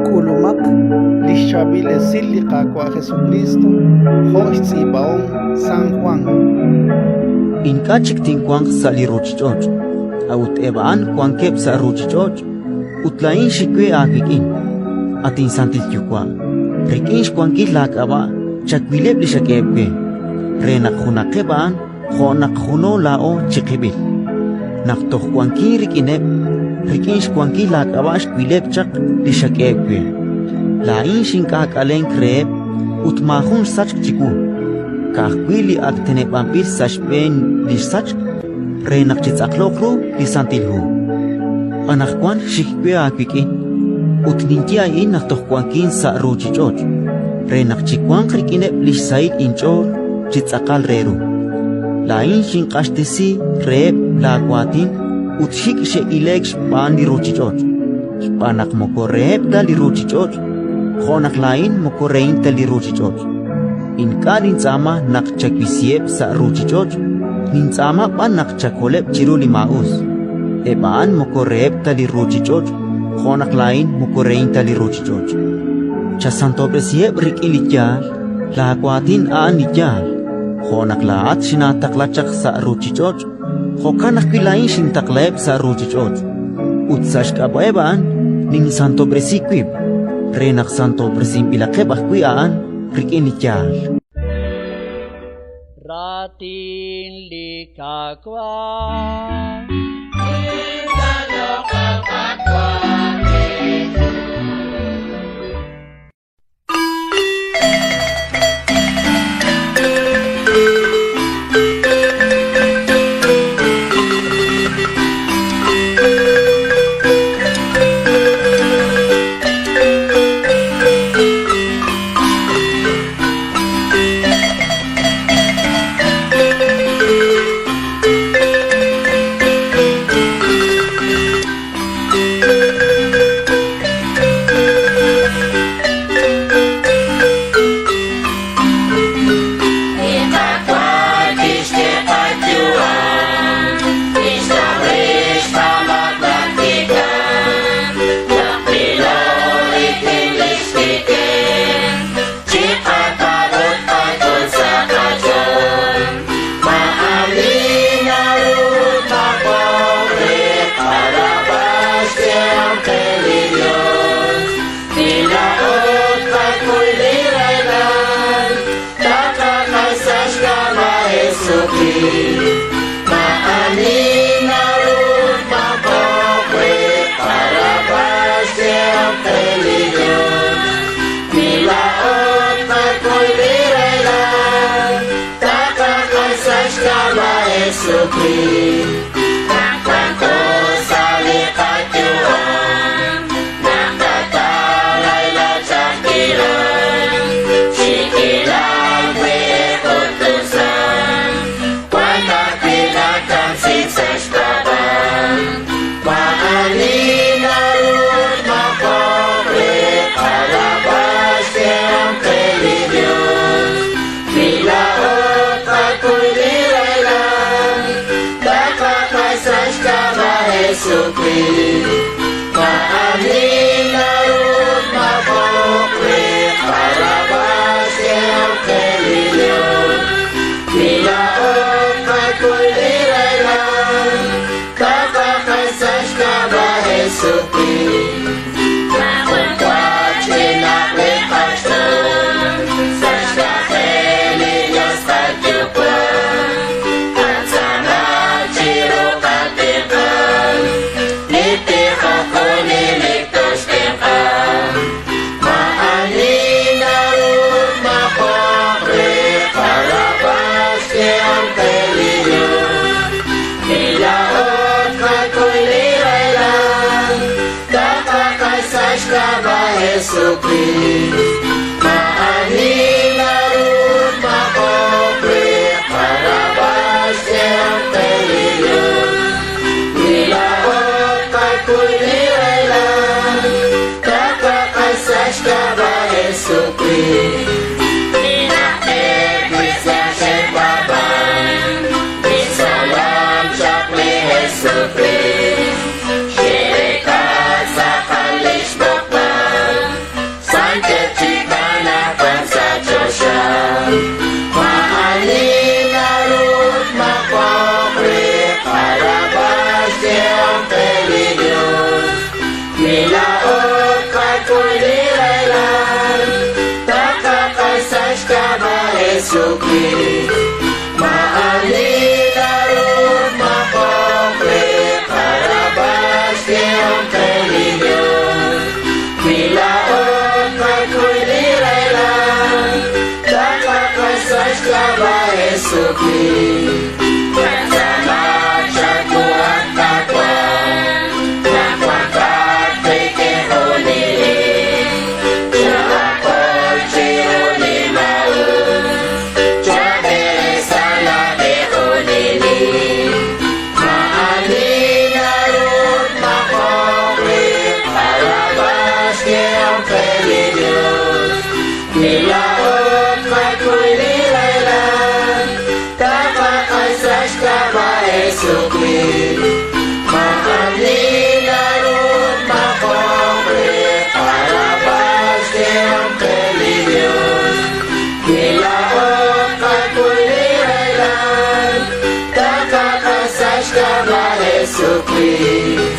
Kulumak lishabile silika kwa Jesucristo host ibaong San Juan. Inka chiktin kwang sa lirochichoj, aut ebaan kwang kep sa rochichoj, utlain shikwe akikin, atin santil kyukwa, rikin kwang kilak aba, chakwileb li shakebke, renak hunakebaan, honak huno lao chikibil. Naktoh kwang kirikineb, rikin kwang kilak aba shkwileb chak li shakebke. Lain shinkak aleng kreb, utmahun sach chiku. Kahkwili ak tenepampir sashpen li sach renak chitzaklokro li santilhu. Anakwan shikwe akwikin utnintia in naktohkwankin sa rochichoj. Renak chikwan krikinep li said inchor chitzakal reru. Lain shinkashtesi reb lagwatin utshik she ileg shpan li rochichoj. Shpanak mokoreb da li rochichoj. Khonak lain mokorein ta li rochichoj. Inka nintzama nakchakwisiep sa rochichoj, nintzama pa nakchakolep chiruli maus. Ebaan mokoreb tali rochichoj, khonak lain mokorein tali rochichoj. Cha santobesiep rik ilityal, lakwatin aan lityal. Khonak laat sinataklachak sa rochichoj, khokanak pilain sintaklep sa rochichoj. Utsash kabaebaan, ning santobesikwib, renak santobesim pilakebah kuyaan, Rikinitial. Ratin likakwa Shirikat sa Jesu Christ. Maalilarod makomplet parabas tiyong religion. Bilaot magkuliray lang, nakakasas ka ba Jesu Christ? Kasama siya tuwang takwang, nakwangkat kay keholiling. Siya ako siyuli maun, siya beresa labi holiling. Maalinarod makomplet parabas kayong religion. Nilaot magkuliray lang, takakasas ka ba Jesu Christ? Maalinarod makomplet parabas kayong religion. Nilaot magkuliray lang, takakasas ka ba Jesu Christ?